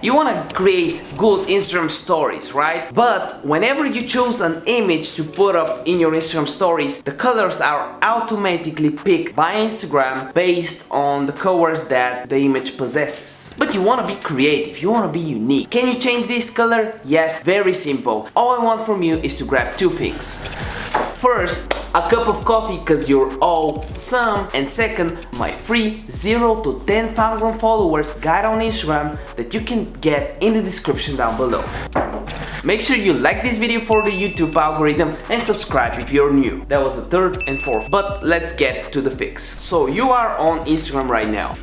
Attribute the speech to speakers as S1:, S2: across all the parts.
S1: You wanna create good Instagram stories, right? But whenever you choose an image to put up in your Instagram stories, the colors are automatically picked by Instagram based on the colors that the image possesses. But you wanna be creative, you wanna be unique. Can you change this color? Yes, very simple. All I want from you is to grab two things. First, a cup of coffee because you're awesome, and second, my free 0 to 10,000 followers guide on Instagram that you can get in the description down below. Make sure you like this video for the YouTube algorithm and subscribe if you're new. That was the third and fourth, but let's get to the fix. So you are on Instagram right now.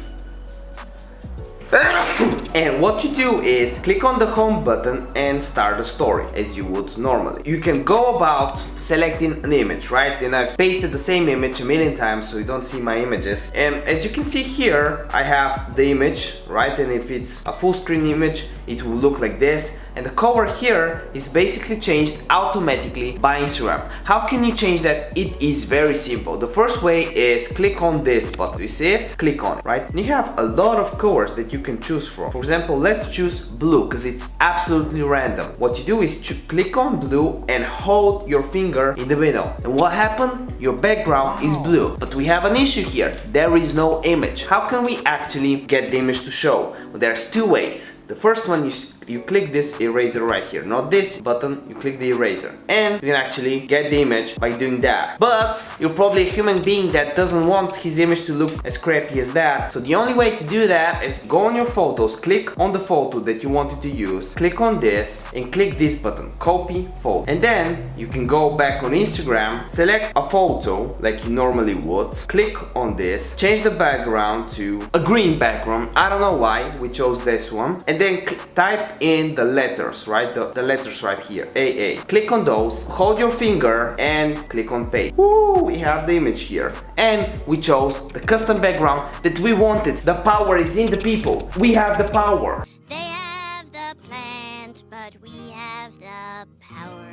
S1: And what you do is click on the home button and start a story as you would normally. You can go about selecting an image, right? And I've pasted the same image a million times so you don't see my images. And as you can see here, I have the image, right? And if it's a full screen image, it will look like this. And the cover here is basically changed automatically by Instagram. How can you change that? It is very simple. The first way is click on this button. You see it? Click on it, right? And you have a lot of colors that you can choose from. For example, let's choose blue because it's absolutely random. What you do is click on blue and hold your finger in the middle. And what happened? Your background is blue. But we have an issue here. There is no image. How can we actually get the image to show? Well, there's two ways. The first one is you click this eraser right here, not this button, you click the eraser, and you can actually get the image by doing that. But you're probably a human being that doesn't want his image to look as crappy as that. So the only way to do that is go on your photos, click on the photo that you wanted to use, click on this and click this button, copy photo. And then you can go back on Instagram, select a photo like you normally would, click on this, change the background to a green background. I don't know why we chose this one. And then type in the letters, right? The letters right here, AA. Click on those, hold your finger and click on paste. Woo, we have the image here. And we chose the custom background that we wanted. The power is in the people. We have the power.
S2: They have the plant, but we have the power.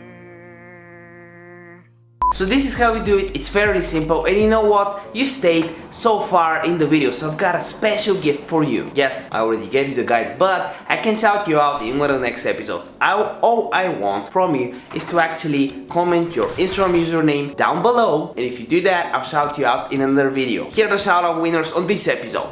S1: So this is how we do it. It's fairly simple, and you know what? You stayed so far in the video, so I've got a special gift for you. Yes, I already gave you the guide, but I can shout you out in one of the next episodes. All I want from you is to actually comment your Instagram username down below, and if you do that, I'll shout you out in another video. Here are the shout out winners on this episode.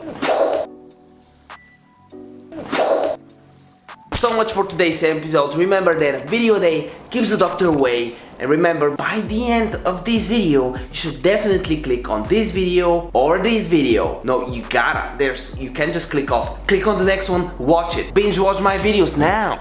S1: So much for today's episode. Remember that a video a day keeps the doctor away. And remember, by the end of this video, you should definitely click on this video or this video. No, you gotta. You can't just click off. Click on the next one, watch it. Binge watch my videos now.